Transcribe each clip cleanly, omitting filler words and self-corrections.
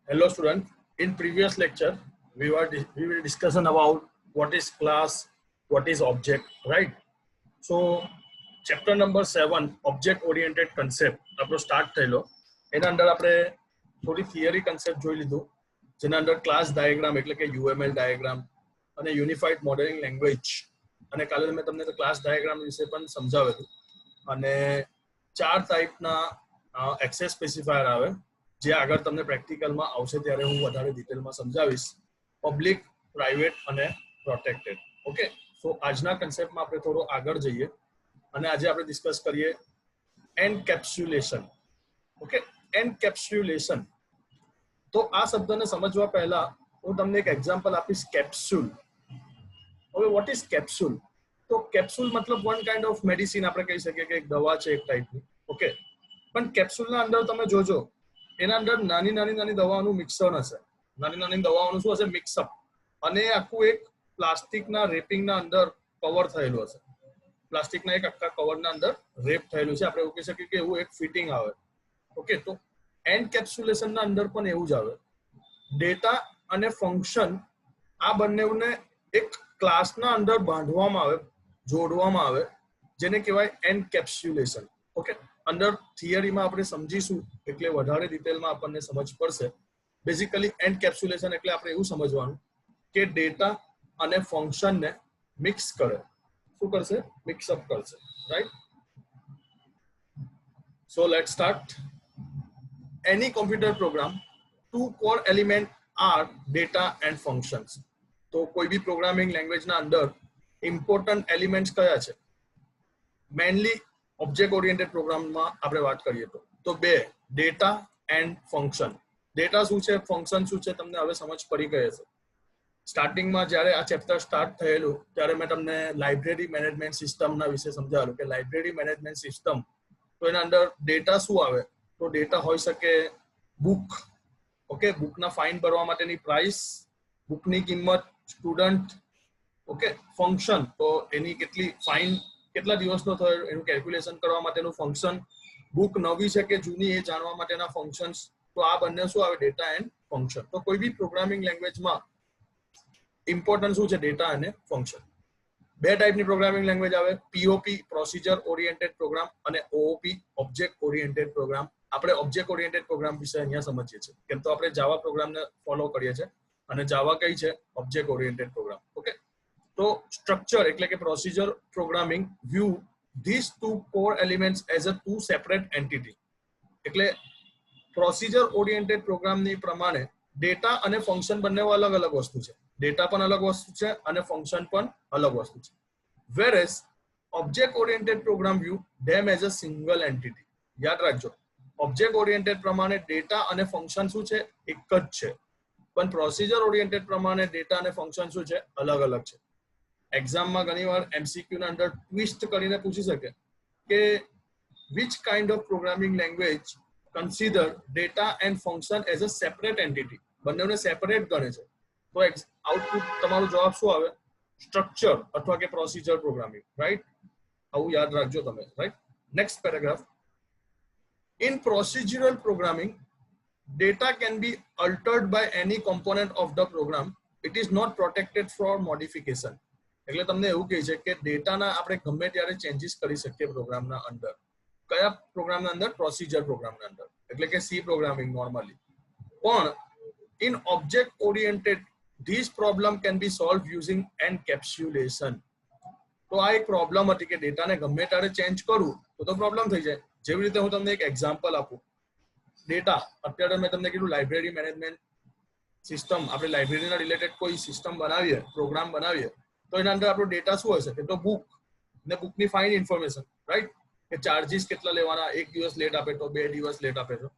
Hello student. In previous lecture, we will discussion about what is class, what is object, right? So chapter number 7, object oriented concept આપણો start થયેલો. એના અંદર આપણે થોડી theory concept જોઈ લીધું, જેના અંદર ક્લાસ ડાયાગ્રામ એટલે કે UML ડાયાગ્રામ અને યુનિફાઈડ મોડેલિંગ લેંગ્વેજ, અને કાલે મેં તમને ક્લાસ ડાયાગ્રામ વિશે પણ સમજાવેલું. અને ચાર ટાઈપના એક્સેસ સ્પેસિફાયર આવે, જે આગળ તમને પ્રેક્ટિકલમાં આવશે ત્યારે હું વધારે ડિટેલમાં સમજાવીશ. પબ્લિક, પ્રાઇવેટ અને પ્રોટેક્ટેડ. ઓકે, સો આજના કન્સેપ્ટમાં આપણે થોડો આગળ જઈએ અને આજે આપણે ડિસ્કસ કરીએ એન્કેપ્સ્યુલેશન. Okay, encapsulation. તો આ શબ્દને સમજવા પહેલા હું તમને એક એક્ઝામ્પલ આપીશ, કેપ્સ્યુલ. હવે વોટ ઇઝ કેપ્સ્યુલ? તો કેપ્સ્યુલ મતલબ વન કાઇન્ડ ઓફ મેડિસિન આપણે કહી શકીએ કે એક દવા છે એક ટાઈપની. ઓકે, પણ કેપ્સ્યુલના અંદર તમે જોજો, એના અંદર નાની નાની દવાઓનું મિક્સર હશે. નાની દવાઓનું શું હશે? મિક્સઅપ. અને આખું એક પ્લાસ્ટિકના રેપિંગના અંદર કવર થયેલું હશે. પ્લાસ્ટિકના એક આખા કવરના અંદર રેપ થયેલું છે. આપણે એવું કહી શકીએ કે એવું એક ફિટિંગ આવે. ઓકે, તો એન્કેપ્સ્યુલેશનના અંદર પણ એવું જ આવે. ડેટા અને ફંક્શન આ બંનેને એક ક્લાસના અંદર બાંધવામાં આવે, જોડવામાં આવે, જેને કહેવાય એન્કેપ્સ્યુલેશન. ઓકે, અંદર થિયરીમાં આપણે સમજીશું એટલે વધારે ડિટેલમાં આપણને સમજ પડશે. બેઝિકલી એન્કેપ્સ્યુલેશન એટલે આપણે એવું સમજવાનું કે ડેટા અને ફંક્શનને મિક્સ કરે. શું કરશે? મિક્સઅપ કરશે, right? So let's start. Any computer program, two core element are data and functions. તો કોઈ બી પ્રોગ્રામિંગ લેંગ્વેજના અંદર ઇમ્પોર્ટન્ટ એલિમેન્ટ્સ કયા છે? મેઇનલી ઓબ્જેક્ટ ઓરિએન્ટેડ પ્રોગ્રામમાં આપણે વાત કરીએ તો બે, ડેટા એન્ડ ફંક્શન. ડેટા શું છે, ફંક્શન શું છે, તમને હવે સમજ પડી ગઈ હશે. સ્ટાર્ટિંગમાં જ્યારે આ ચેપ્ટર સ્ટાર્ટ થયેલું ત્યારે મેં તમને લાઇબ્રેરી મેનેજમેન્ટ સિસ્ટમના વિશે સમજાવેલું કે લાઇબ્રેરી મેનેજમેન્ટ સિસ્ટમ, તો એના અંદર ડેટા શું આવે? તો ડેટા હોઈ શકે બુક. ઓકે, બુકના ફાઇન ભરવા માટેની પ્રાઇસ, બુકની કિંમત, સ્ટુડન્ટ. ઓકે, ફંક્શન તો એની કેટલી ફાઇન, કેટલા દિવસનો થયો એનું કેલ્ક્યુલેશન કરવા માટેનું ફંક્શન, બુક નવી છે કે જૂની એ જાણવા માટેના ફંક્શન્સ. તો આ બંને શું આવે? Data and function. તો કોઈ બી પ્રોગ્રામિંગ લેંગ્વેજમાં ઇમ્પોર્ટન્ટ શું છે? ડેટા અને ફંક્શન. બે ટાઈપની પ્રોગ્રામિંગ લેંગ્વેજ આવે, પીઓપી પ્રોસિજર ઓરિએન્ટેડ પ્રોગ્રામ અને ઓઓપી ઓબ્જેક્ટ ઓરિએન્ટેડ પ્રોગ્રામ. આપણે ઓબ્જેક્ટ ઓરિએન્ટેડ પ્રોગ્રામ વિશે અહીંયા સમજીએ છીએ, કેમ તો આપણે જાવા પ્રોગ્રામને ફોલો કરીએ છીએ અને જાવા કઈ છે? Object oriented program. ઓકે, તો સ્ટ્રક્ચર એટલે કે procedure programming view this two core elements as a two separate entity. એટલે પ્રોસિજર ઓરિએન્ટેડ પ્રોગ્રામની પ્રમાણે ડેટા અને ફંક્શન બંને અલગ અલગ વસ્તુ છે. ડેટા પણ અલગ વસ્તુ છે અને ફંક્શન પણ અલગ વસ્તુ છે. Whereas object oriented program view them as a single entity. યાદ રાખજો, ઓબ્જેક્ટ ઓરિએન્ટેડ પ્રમાણે ડેટા અને ફંક્શન શું છે? એક જ છે. પણ પ્રોસિજર ઓરિએન્ટેડ પ્રમાણે ડેટા અને ફંક્શન શું છે? અલગ અલગ છે. એક્ઝામમાં ઘણીવાર MCQ ના અંદર ટ્વિસ્ટ કરીને પૂછી શકે કે which kind of programming language consider data and function as a separate entity. બંનેને સેપરેટ ગણે છે. તો આઉટપુટ તમારો જવાબ શું આવે? સ્ટ્રક્ચર અથવા કે પ્રોસિજર પ્રોગ્રામિંગ, રાઈટ? આવું યાદ રાખજો તમે, right? Next paragraph. In procedural programming, data can be altered by any component of the program. It is not protected for modification. એટલે તમને એવું કહે છે કે ડેટાના આપણે ગમે ત્યારે ચેન્જીસ કરી શકીએ પ્રોગ્રામના અંદર. કયા પ્રોગ્રામના અંદર? પ્રોસિજર પ્રોગ્રામના અંદર, એટલે કે સી પ્રોગ્રામિંગ નોર્મલી. પણ in object oriented this problem can be solve using encapsulation. તો આ એક પ્રોબ્લેમ હતી કે ડેટાને ગમે ત્યારે ચેન્જ કરવું તો પ્રોબ્લેમ થઈ જાય. જેવી રીતે હું તમને એક એક્ઝામ્પલ આપું. ડેટા, અત્યારે મેં તમને કીધું લાઇબ્રેરી મેનેજમેન્ટ સિસ્ટમ, આપણે લાઇબ્રેરીના રિલેટેડ કોઈ સિસ્ટમ બનાવીએ, પ્રોગ્રામ બનાવીએ, તો એના અંદર આપણો ડેટા શું હશે? કે તો બુક ને બુકની ફાઇન ઇન્ફોર્મેશન, રાઈટ? કે ચાર્જીસ કેટલા લેવાના, એક દિવસ લેટ આપે તો 2 દિવસ લેટ આપે તો.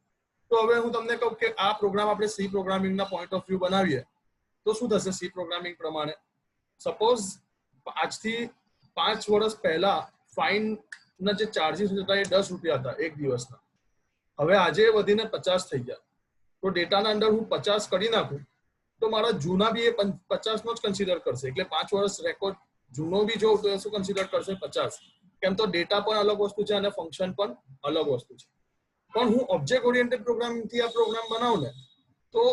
તો હવે હું તમને કહું કે આ પ્રોગ્રામ આપણે સી પ્રોગ્રામિંગના પોઈન્ટ ઓફ વ્યૂ બનાવીએ તો શું થશે? સી પ્રોગ્રામિંગ પ્રમાણે સપોઝ આજથી 5 વર્ષ પહેલા ફાઇનના જે ચાર્જીસ હતા એ 10 રૂપિયા હતા એક દિવસના. હવે આજે વધીને 50 થઈ ગયા. તો ડેટાના અંદર હું 50 કરી નાખું તો મારા જૂના બી એ 50 નો જ કન્સિડર કરશે. એટલે 5 વર્ષ રેકોર્ડ જૂનો બી જોઉં તો એ શું કન્સિડર કરશે? 50. કેમ તો ડેટા પણ અલગ વસ્તુ છે અને ફંક્શન પણ અલગ વસ્તુ છે. પણ હું ઓબ્જેક્ટ ઓરિએન્ટેડ પ્રોગ્રામિંગથી આ પ્રોગ્રામ બનાવું ને તો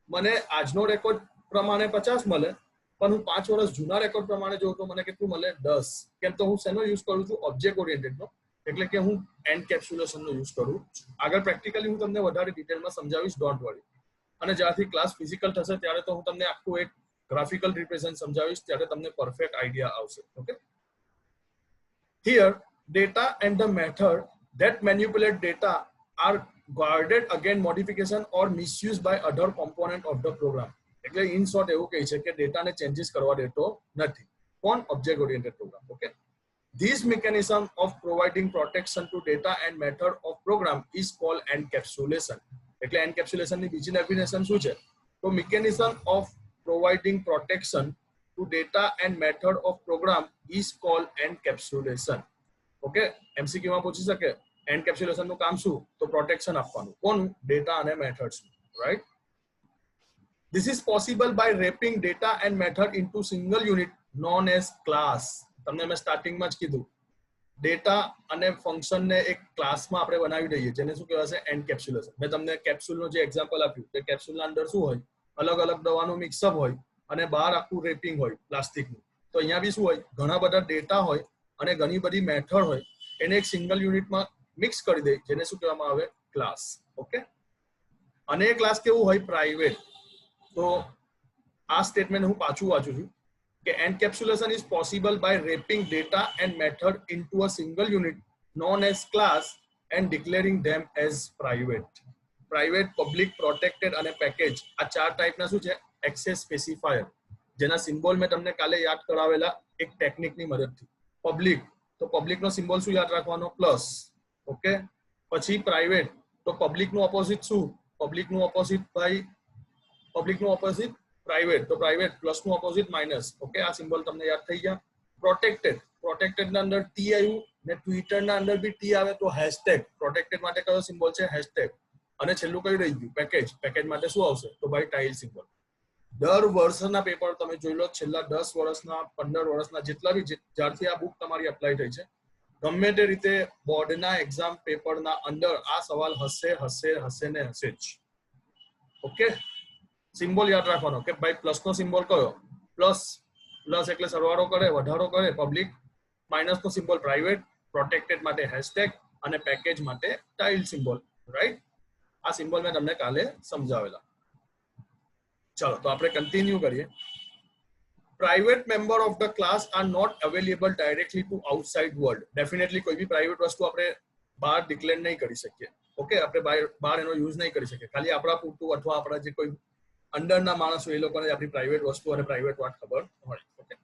મને આજનો રેકોર્ડ પ્રમાણે 50 મળે, પણ હું 5 વર્ષ જૂના રેકોર્ડ પ્રમાણે જોઉં તો મને કેટલું મળે 10. કેમ તો હું શેનો યુઝ કરું છું? ઓબ્જેક્ટ ઓરિએન્ટેડનો, એટલે કે હું એન્કેપ્સ્યુલેશનનો યુઝ કરું. આગળ પ્રેક્ટિકલી હું તમને વધારે ડિટેલમાં સમજાવીશ, ડોન્ટ વરી. અને જ્યારથી ક્લાસ ફિઝિકલ થશે ત્યારે તો હું તમને આખું એક ગ્રાફિકલ રિપ્રેઝન્ટ સમજાવીશ, ત્યારે તમને પરફેક્ટ આઈડિયા આવશે. Okay, here data and the method that manipulate data are guarded against modification or misuse by other component of the program. એટલે ઇન શોર્ટ એવું કહે છે કે ડેટાને ચેન્જીસ કરવા દેતો નથી. કોણ? Object oriented program. Okay, this mechanism of providing protection to data and method of program is called encapsulation. એટલે encapsulation ની બીજી ડેફિનેશન શું છે? તો mechanism of providing protection to data and method of program is called encapsulation. Okay, MCQ માં પૂછી શકે encapsulation નું કામ શું? તો પ્રોટેક્શન આપવાનું. કોનું? ડેટા અને methods, right? This is possible by wrapping data and method into single unit known as class. તમને મેં સ્ટાર્ટિંગમાં જ કીધું, ડેટા અને ફંક્શનને એક ક્લાસમાં આપણે બનાવી દઈએ, જેને શું કહેવાશે? એન્કેપ્સ્યુલેશન. મેં તમને કેપ્સ્યુલનો જે એક્ઝામ્પલ આપ્યું, કે કેપ્સ્યુલના અંદર શું હોય? અલગ અલગ દવાનું મિક્સઅપ હોય અને બહાર આખું રેપિંગ હોય પ્લાસ્ટિકનું. તો અહીંયા બી શું હોય? ઘણા બધા ડેટા હોય અને ઘણી બધી મેથડ હોય, એને એક સિંગલ યુનિટમાં મિક્સ કરી દે, જેને શું કહેવામાં આવે? ક્લાસ. ઓકે, અને એ ક્લાસ કેવું હોય? પ્રાઇવેટ. તો આ સ્ટેટમેન્ટ હું પાછું વાંચું છું કે encapsulation is possible by wrapping data and method into a single unit known as class and declaring them as private. Private, public, protected અને પેકેજ, આ ચાર ટાઈપના શું છે? એક્સેસ સ્પેસિફાયર, જેના સિમ્બોલ મેં તમને કાલે યાદ કરાવેલા એક ટેકનિકની મદદથી. પબ્લિક, તો પબ્લિકનો સિમ્બોલ શું યાદ રાખવાનો? પ્લસ. ઓકે, પછી પ્રાઇવેટ, તો પબ્લિકનું ઓપોઝિટ શું? પબ્લિકનું ઓપોઝિટ ભાઈ, પબ્લિકનું ઓપોઝિટ પ્રાઇવેટ, તો પ્રાઇવેટ પ્લસનું ઓપોઝિટ માઇનસ. ઓકે, આ સિમ્બોલ તમને યાદ થઈ ગયા. પ્રોટેક્ટેડ, પ્રોટેક્ટેડના અંદર ટી આવ્યું ને ટ્વિટરના અંદર બી ટી આવે, તો હેશટેગ. પ્રોટેક્ટેડ માટે કયો સિમ્બોલ છે? હેશટેગ. અને છેલ્લું કયું રહી ગયું? પેકેજ. પેકેજ માટે શું આવશે? તો ભાઈ ટાઇલ સિમ્બોલ. દર વર્ષના પેપર તમે જોઈ લો, છેલ્લા 10 વર્ષના 15 વર્ષના જેટલા બી, જ્યારથી આ બુક તમારી એપ્લાય થઈ છે, ગમે તે રીતે બોર્ડના એક્ઝામ પેપરના અંદર આ સવાલ હશે હશે હશે ને હશે જ. ઓકે, સિમ્બોલ યાદ રાખવાનો કે ભાઈ પ્લસનો સિમ્બોલ કયો? પ્લસ. પ્લસ એટલે સરવાળો કરે, વધારો કરે, પબ્લિક. માઇનસનો સિમ્બોલ પ્રાઇવેટ, પ્રોટેક્ટેડ માટે હેશટેગ અને પેકેજ માટે ટાઇલ સિમ્બોલ, રાઈટ? આ સિમ્બોલ મેં તમને કાલે સમજાવેલા. ચાલો, તો આપણે કન્ટિન્યુ કરીએ. Private member of the class are not available directly to outside world. Definitely કોઈ બી પ્રાઇવેટ વસ્તુ આપણે બહાર ડિક્લેર નહીં કરી શકીએ. ઓકે, આપણે બહાર એનો યુઝ નહીં કરી શકીએ. ખાલી આપણા પૂરતું અથવા આપણા જે કોઈ અંડરના માણસો, એ લોકોને આપણી પ્રાઇવેટ વસ્તુ અને પ્રાઇવેટ વાત ખબર હોય. Okay,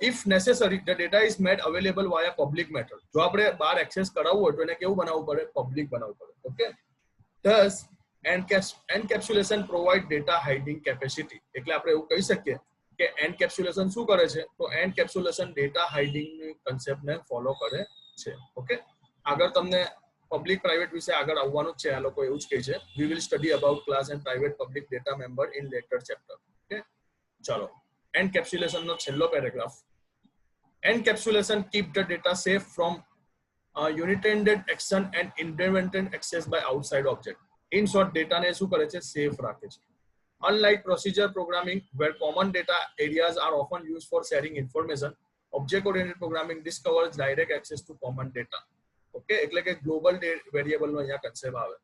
if necessary the data is made available via public method. જો આપણે બહાર એક્સેસ કરાવવું હોય તો એને કેવું બનાવવું પડે? પબ્લિક બનાવવું પડે. Okay, thus encapsulation provide data hiding capacity. એટલે આપણે એવું કહી શકીએ કે encapsulation શું કરે છે? તો encapsulation data hiding ની કન્સેપ્ટને ફોલો કરે છે. ઓકે, આગળ તમને પબ્લિક પ્રાઇવેટ વિશે આગળ આવવાનું જ છે. આ લોકો એવું જ કહે છે, we will study about class and private public data member in later chapter. Okay, ચાલો, encapsulation નો છેલ્લો paragraph. Encapsulation keep the data safe from unintended action and independent access by outside object. In short, data ને શું કરે છે? Safe રાખે છે. Unlike procedure programming, where common data areas are often used for sharing information, object-oriented programming discovers direct access to common data. Okay, એટલે કે global variable નો અહીંયા concept આવે.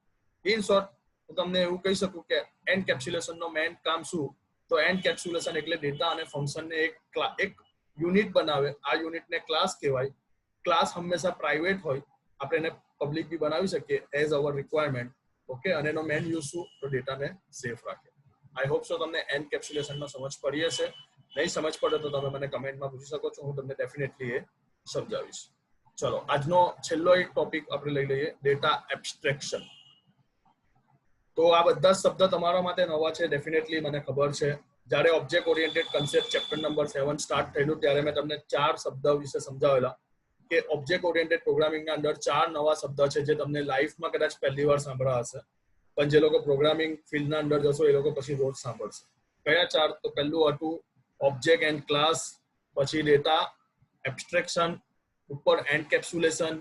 ઇન શોર્ટ, હું તમને એવું કહી શકું કે એન્કેપ્સ્યુલેશન નો મેઇન કામ શું? તો એન્કેપ્સ્યુલેશન એટલે ડેટા અને ફંક્શનને એક યુનિટ બનાવે. આ યુનિટને ક્લાસ કહેવાય. ક્લાસ હંમેશા પ્રાઇવેટ હોય, આપણે એને પબ્લિક બી બનાવી શકીએ એઝ અવર રિક્વાયરમેન્ટ. ઓકે, અને એનો મેઇન યુઝ શું? તો ડેટાને સેફ રાખે. આઈ હોપ સો તમને એન્કેપ્સ્યુલેશનમાં સમજ પડી હશે. નહીં સમજ પડે તો તમે મને કમેન્ટમાં પૂછી શકો છો, હું તમને ડેફિનેટલી એ સમજાવીશ. ચલો, આજનો છેલ્લો એક ટોપિક આપણે લઈ લઈએ, ડેટા એબ્સ્ટ્રેક્શન. તો આ બધા શબ્દ તમારા માટે નવા છે, ડેફિનેટલી મને ખબર છે. જ્યારે object oriented concept chapter number 7 start થયેલું ત્યારે મેં તમને 4 શબ્દ વિશે સમજાવેલા કે ઓબ્જેક્ટ ઓરિએન્ટેડ પ્રોગ્રામિંગના અંદર 4 નવા શબ્દ છે જે તમને લાઈફમાં કદાચ પહેલી વાર સાંભળ્યા હશે, પણ જે લોકો પ્રોગ્રામિંગ ફિલ્ડના અંદર જશો એ લોકો પછી રોજ સાંભળશે. કયા 4? તો પહેલું હતું ઓબ્જેક્ટ એન્ડ ક્લાસ, પછી ડેટા એબ્સ્ટ્રેક્શન, ઉપર એન્કેપ્સ્યુલેશન,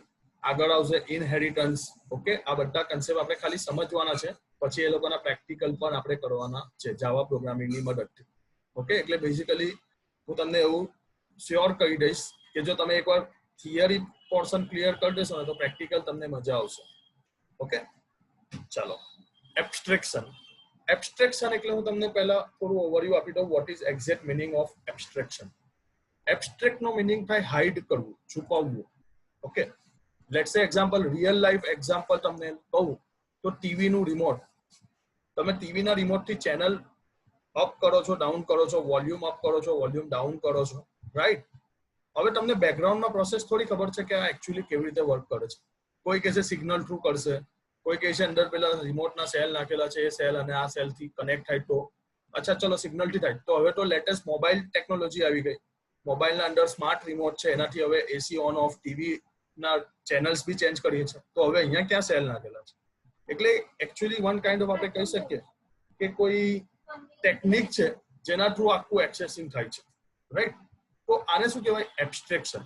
આગળ આવશે ઇનહેરિટન્સ. ઓકે, આ બધા કન્સેપ્ટ આપણે ખાલી સમજવાના છે, પછી એ લોકોના પ્રેક્ટિકલ પણ આપણે કરવાના છે જાવા પ્રોગ્રામિંગની મદદથી. ઓકે, એટલે બેઝિકલી હું તમને એવું શ્યોર કહી દઈશ કે જો તમે એકવાર થિયરી પોર્શન ક્લિયર કરી દેશો ને તો પ્રેક્ટિકલ તમને મજા આવશે. ઓકે, ચાલો. એબ્સ્ટ્રેક્શન. એબ્સ્ટ્રેક્શન એટલે હું તમને પહેલા થોડું ઓવરવ્યુ આપી દઉં what is exact meaning of abstraction. Abstract નો મિનિંગ થાય હાઇડ કરવું, છુપાવવું. Okay, let's say example, real life example તમને કહું તો ટીવી નું રિમોટ. તમે ટીવી ના રિમોટ થી ચેનલ અપ કરો છો, ડાઉન કરો છો, વોલ્યુમ અપ કરો છો, વોલ્યુમ ડાઉન કરો છો, રાઈટ? હવે તમને બેકગ્રાઉન્ડમાં પ્રોસેસ થોડી ખબર છે કે આ એકચ્યુઅલી કેવી રીતે વર્ક કરે છે. કોઈ કહે છે સિગ્નલ થ્રુ કરશે, કોઈ કહે છે અંદર પેલા રિમોટના સેલ નાખેલા છે, એ સેલ અને આ સેલ થી કનેક્ટ થાય તો અચ્છા ચલો સિગ્નલ થી થાય. તો હવે તો લેટેસ્ટ મોબાઈલ ટેકનોલોજી આવી ગઈ. મોબાઈલના અંદર સ્માર્ટ રિમોટ છે, એનાથી હવે એસી ઓન ઓફ, ટીવી ના ચેનલ્સ બી ચેન્જ કરીએ છીએ. તો હવે અહીંયા ક્યાં સેલ નાખેલા છે? એટલે એકચ્યુઅલી વન કાઇન્ડ ઓફ આપણે કહી શકીએ કે કોઈ ટેકનિક છે જેના થ્રુ આખું એક્સેસિંગ થાય છે, રાઈટ? તો આને શું કહેવાય? એબ્સ્ટ્રેક્શન.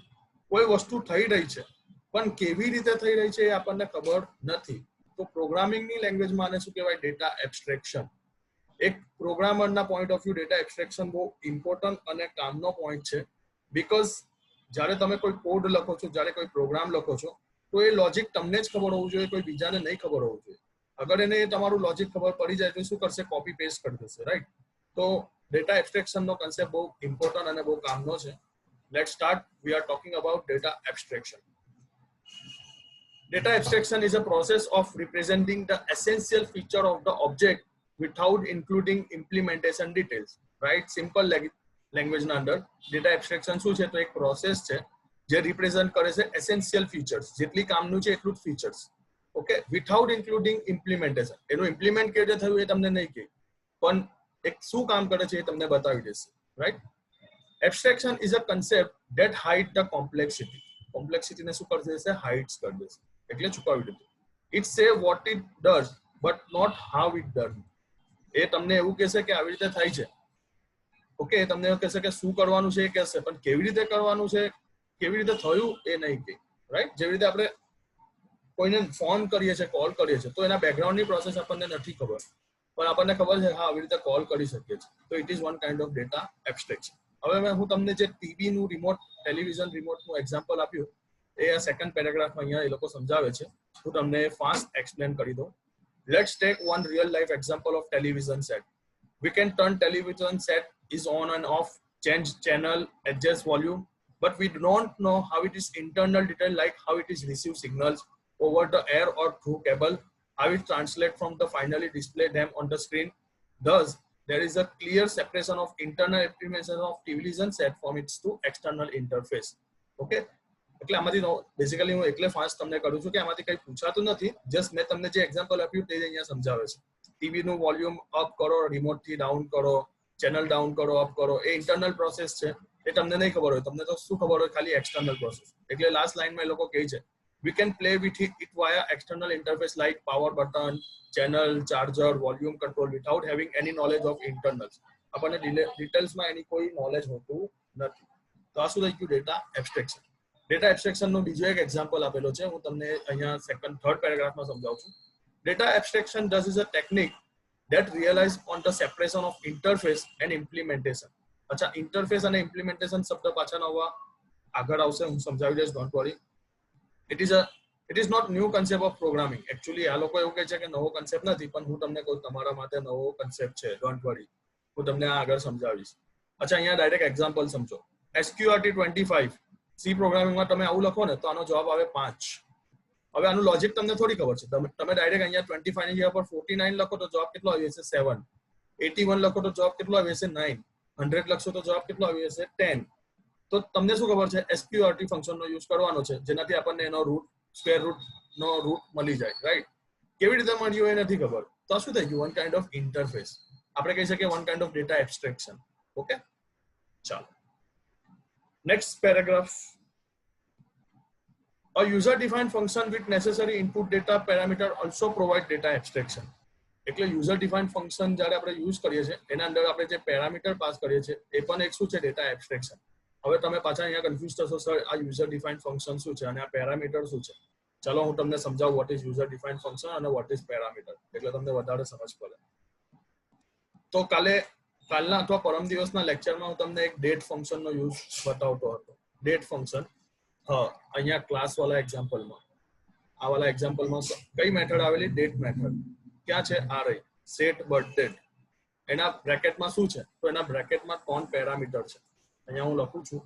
કોઈ વસ્તુ થઈ રહી છે પણ કેવી રીતે થઈ રહી છે એ આપણને ખબર નથી. તો પ્રોગ્રામિંગની લેંગ્વેજમાં આને શું કહેવાય? Data abstraction. એક પ્રોગ્રામરના point of view data abstraction બહુ ઇમ્પોર્ટન્ટ અને કામનો પોઈન્ટ છે. બીકોઝ જ્યારે તમે કોઈ કોડ લખો છો, જ્યારે કોઈ પ્રોગ્રામ લખો છો, તો એ લોજિક તમને જ ખબર હોવું જોઈએ, કોઈ બીજાને નહીં ખબર હોવું જોઈએ. અગર એને તમારું લોજિક ખબર પડી જાય તો શું કરશે? કોપી પેસ્ટ કરી દેશે, રાઈટ? તો ડેટા એબ્સ્ટ્રેક્શનનો કન્સેપ્ટ બહુ ઇમ્પોર્ટન્ટ અને બહુ કામનો છે. Let's start. We are talking about data abstraction. Data abstraction is a process of representing the essential feature of the object without including implementation details. Right? Simple language ના અંદર data abstraction શું છે? તો એક પ્રોસેસ છે જે represent કરે છે એસેન્શિયલ ફીચર્સ. જેટલી કામનું છે એટલું જ features. Okay, without including implementation. એનું ઇમ્પ્લિમેન્ટ કેવી રીતે થયું એ તમને નહીં કહે, પણ એક શું કામ કરે છે એ તમને બતાવી દેશે, right? Abstraction is a concept that hide the complexity. કોમ્પ્લેક્સિટીને શું કરી દેશે? હાઇડ્સ કરી દેશે, એટલે છુપાવી દીધું. It say what it does but not how it does. એ તમને એવું કહેશે કે આવી રીતે થાય છે. ઓકે, તમને એવું કહેશે કે શું કરવાનું છે એ કહેશે, પણ કેવી રીતે કરવાનું છે, કેવી રીતે થયું એ નહીં કહે, રાઈટ? જેવી રીતે આપણે કોઈને ફોન કરીએ છીએ, કોલ કરીએ છીએ, તો એના બેકગ્રાઉન્ડની પ્રોસેસ આપણને નથી ખબર, પણ આપણને ખબર છે હા આવી રીતે કોલ કરી શકીએ છીએ. તો it is one kind of data abstraction. હવે હું તમને જે ટીવી નું રિમોટ, ટેલિવિઝન રિમોટનું એક્ઝામ્પલ આપ્યું એ આ સેકન્ડ પેરેગ્રાફમાં અહીંયા એ લોકો સમજાવે છે. હું તમને ફાસ્ટ એક્સપ્લેન કરી દઉં. Let's take one real life example of television set. We can turn television set is on and off, change channel, adjust volume, but we don't know how it is internal detail like how it is receive signals over the air or through cable, how it translate from the finally display them on the screen. Thus, there is a clear separation of internal implementation of television set from its to external interface. Okay? એટલે આમાંથી basically હું એટલે fast તમને કરું છું કે આમાંથી કંઈ પૂછાતું નથી. જસ્ટ મેં તમને જે એક્ઝામ્પલ આપ્યું તે અહીંયા સમજાવે છે. ટીવીનું વોલ્યુમ અપ કરો, રિમોટથી ડાઉન કરો, ચેનલ ડાઉન કરો, અપ કરો, એ ઇન્ટરનલ પ્રોસેસ છે. એ તમને નહીં ખબર હોય, તમને તો શું ખબર હોય? ખાલી એક્સટર્નલ પ્રોસેસ. એટલે લાસ્ટ લાઇનમાં એ લોકો કહે છે we can play with it via external interface like power button, channel, charger, volume control without having any knowledge of internals. આપણને ડિટેલ્સમાં એની કોઈ નોલેજ હોતું નથી. તો આ શું થઈ ગયું? Data abstraction. ડેટા એબ્સ્ટ્રેક્શનનો બીજો એક એક્ઝામ્પલ આપેલો છે, હું તમને અહીંયા થર્ડ પેરેગ્રાફમાં સમજાવું છું. Data abstraction thus is a technique that relies on the separation of interface and implementation. અચ્છા, ઇન્ટરફેસ અને ઇમ્પ્લિમેન્ટેશન શબ્દ પાછા નવા આગળ આવશે, હું સમજાવી દઈશ, don't worry. It is not new concept of programming. Actually આ લોકો એવું કહે છે કે નવો કન્સેપ્ટ નથી, પણ હું તમને કહું તમારા માટે નવો કન્સેપ્ટ છે, ડોન્ટ વરી. હું તમને આગળ સમજાવીશ. અચ્છા, અહીંયા ડાયરેક્ટ એક્ઝામ્પલ સમજો. SQRT 25 સી પ્રોગ્રામિંગમાં તમે આવું લખો ને તો આનો જવાબ આવે 5. હવે આનું લોજિક તમને થોડી ખબર છે. તમે ડાયરેક્ટ અહીંયા 25 ની જગ્યા પર 49 લખો તો જવાબ કેટલો આવી જશે? 7. 81 લખો તો જવાબ કેટલો આવી જશે? 9. 100 લખશો તો જવાબ કેટલો આવી જશે? 10. તો તમને શું ખબર છે? SQRT ફંક્શનનો યુઝ કરવાનો છે, જેનાથી આપણને એનો રૂટ, સ્ક્વેર રૂટ નો રૂટ મળી જાય, રાઈટ? કેવી રીતે મળ્યું એ નથી ખબર. તો શું થઈ ગયું? One kind of interface. આપણે કહી શકીએ one kind of data abstraction. Okay, ચાલો next paragraph. A user-defined function with necessary input data parameter also provide data abstraction. એટલે user defined function જ્યારે આપણે યુઝ કરીએ છીએ એના અંદર આપણે જે પેરામીટર પાસ કરીએ છીએ એ પણ એક શું છે? Data abstraction. હવે તમે પાછા અહીંયા કન્ફ્યુઝ થશો, સર આ યુઝર ડિફાઇન્ડ ફંક્શન શું છે અને આ પેરામીટર શું છે? ચલો હું તમને સમજાવું what is user defined function અને વોટ ઇઝ પેરામીટર, એટલે તમને વધારે સમજ પડે. તો કાલના અથવા પરમ દિવસના લેક્ચરમાં હું તમને એક ડેટ ફંક્શનનો યુઝ બતાવતો હતો. ડેટ ફંક્શન, હા, અહીંયા ક્લાસ વાળા એક્ઝામ્પલમાં, આ વાળા એક્ઝામ્પલમાં કઈ મેથડ આવેલી? Date method. ક્યાં છે? આ રહી, સેટ બર્થ ડેટ. એના બ્રેકેટમાં શું છે? તો એના બ્રેકેટમાં 3 પેરામીટર છે. અહીંયા હું લખું છું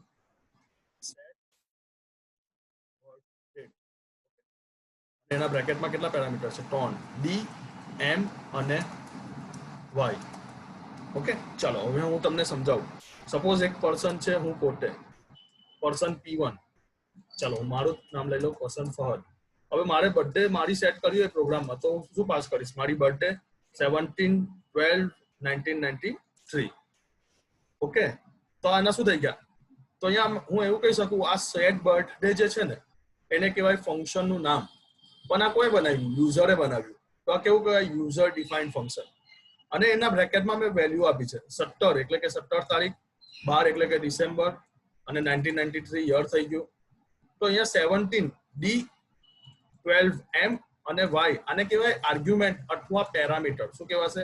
સેટ બર્થ ડેટ. એના બ્રેકેટમાં કેટલા પેરામીટર છે? 3, ડી, એમ અને વાય. ઓકે, ચાલો હવે હું તમને સમજાવું. સપોઝ એક પર્સન છે, હું પોતે પર્સન P1. ચાલો હું મારું નામ લઈ લઉં, પર્સન ફહદ. હવે મારે બર્થડે મારી સેટ કરી હોય પ્રોગ્રામમાં, તો હું શું પાસ કરીશ? મારી બર્થડે 17/12/1993. ઓકે, તો આના શું થઈ ગયા? તો અહીંયા હું એવું કહી શકું, આ સેટ બર્થડે જે છે ને એને કહેવાય ફંક્શનનું નામ, પણ આ કોઈ બનાવ્યું? યુઝરે બનાવ્યું. તો આ કેવું કહેવાય? User defined function. અને એના બ્રેકેટમાં મેં વેલ્યુ આપી છે 17, એટલે કે 17 તારીખ, 12 એટલે કે ડિસેમ્બર, અને 1993 યર થઈ ગયું. તો અહીંયા 17 ડી, 12 એમ અને વાય, આને કહેવાય આર્ગ્યુમેન્ટ અથવા પેરામીટર. શું કહેવાશે?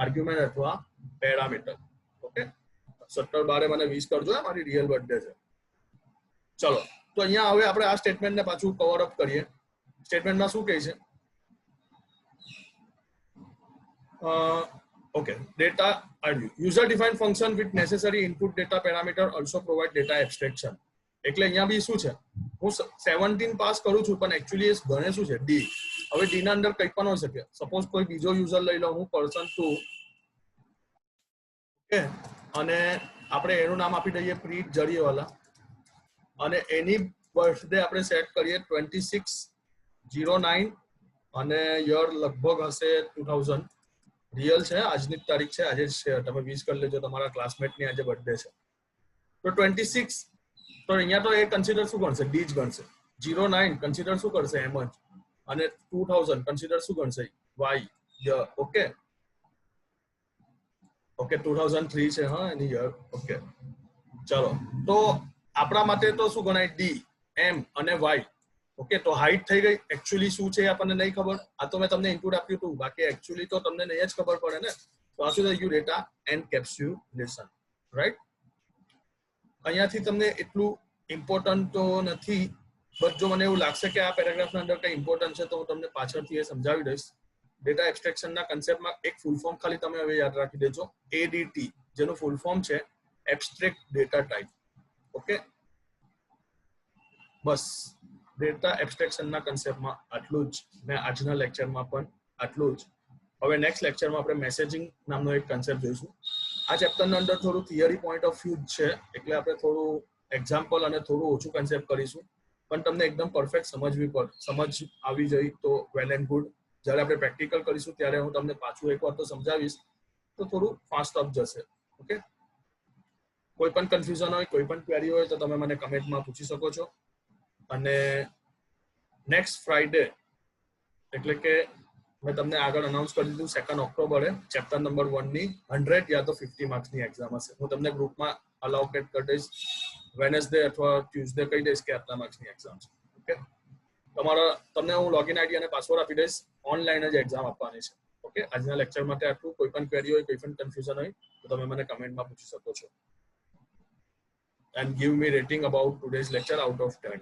આર્ગ્યુમેન્ટ અથવા પેરામીટર. ઓકે, 17/12 મને 20 કરજો, મારી રિયલ બર્થડે છે. ચલો, તો અહીંયા હવે આપણે આ સ્ટેટમેન્ટને પાછું કવર અપ કરીએ. સ્ટેટમેન્ટમાં શું કહે છે? Okay, data user defined function with necessary input data parameter also provide data abstraction. એટલે અહીંયા બી શું છે? હું 17 પાસ કરું છું, પણ એકચ્યુઅલી એ ગણે શું છે? ડી. હવે ડી ના અંદર કંઈ પણ હોઈ શકે. સપોઝ કોઈ બીજો યુઝર લઈ લો, હું પર્સન 2. ઓકે, અને આપણે એનું નામ આપી દઈએ પ્રીત જરીવાલા, અને એની બર્થડે આપણે સેટ કરીએ 26/09, અને યર લગભગ હશે 2000. રિયલ છે, આજની તારીખ છે, આજે છે. તમે 20 કરી લેજો, તમારા ક્લાસમેટની આજે બર્થડે છે. તો 26, તો અહીંયા તો એ કન્સિડર શું ગણશે? ડી જ ગણશે. 09 કન્સિડર શું કરશે? એમ જ. અને 2000 કન્સિડર શું ગણશે? વાય. ઓકે, ઓકે, 2003 છે, હા, એની યર. ઓકે, ચલો, તો આપણા માટે તો શું ગણાય? ડી, એમ અને વાય. ઓકે, તો હાઈટ થઈ ગઈ. એકચ્યુઅલી શું છે આપણને નહીં ખબર. આ તો મેં તમને ઇનપુટ આપ્યું હતું, બાકી એકચ્યુઅલી તો તમને નહીં જ ખબર પડે ને. તો આ શું થઈ ગયું? Data encapsulation, right? અહીંયાથી તમને એટલું ઇમ્પોર્ટન્ટ તો નથી, બટ જો મને એવું લાગશે કે આ પેરેગ્રાફના અંદર કંઈ ઇમ્પોર્ટન્ટ છે, તો હું તમને પાછળથી એ સમજાવી દઈશ. ડેટા એબ્સ્ટ્રેક્શનના કન્સેપ્ટમાં એક ફૂલ ફોર્મ ખાલી તમે હવે યાદ રાખી દેજો, એડીટી, જેનું ફૂલ ફોર્મ છે એબ્સ્ટ્રેક્ટ ડેટા ટાઈપ. ઓકે, બસ ડેટા એબ્સ્ટ્રેક્શનના કન્સેપ્ટમાં આટલું જ, ને આજના લેક્ચરમાં પણ આટલું જ. હવે નેક્સ્ટ લેક્ચરમાં આપણે મેસેજિંગ નામનો એક કન્સેપ્ટ જોઈશું. આ ચેપ્ટરના અંદર થોડું થિયરી પોઈન્ટ ઓફ વ્યૂ છે, એટલે આપણે થોડું એક્ઝામ્પલ અને થોડું ઓછું કન્સેપ્ટ કરીશું, પણ તમને એકદમ પરફેક્ટ સમજ આવી જાય તો વેલ એન્ડ ગુડ. જ્યારે આપણે પ્રેક્ટિકલ કરીશું ત્યારે હું તમને પાછું એકવાર તો સમજાવીશ, તો થોડું ફાસ્ટ અપ જશે. ઓકે, કોઈ પણ કન્ફ્યુઝન હોય, કોઈ પણ ક્વેરી હોય, તો તમે મને કમેન્ટમાં પૂછી શકો છો. અને નેક્સ્ટ ફ્રાઈડે, એટલે કે મેં તમને આગળ અનાઉન્સ કરી દીધું, 2 ઓક્ટોબરે ચેપ્ટર નંબર 1 ની 100 યા તો 50 માર્ક્સની એક્ઝામ હશે. હું તમને ગ્રુપમાં અલાઉકેટ કરી દઈશ. વેનસડે અથવા ટ્યુઝડે કહી દઈશ કે આટલા માર્ક્સની એક્ઝામ છે. ઓકે, તમને હું લોગિન આઈડી અને પાસવર્ડ આપી દઈશ. ઓનલાઈન જ એક્ઝામ આપવાની છે. ઓકે, આજના લેક્ચર માટે આટલું. કોઈ પણ ક્વેરી હોય, કોઈ પણ કન્ફ્યુઝન હોય, તો તમે મને કમેન્ટમાં પૂછી શકો છો. And give me rating about today's lecture out of 10.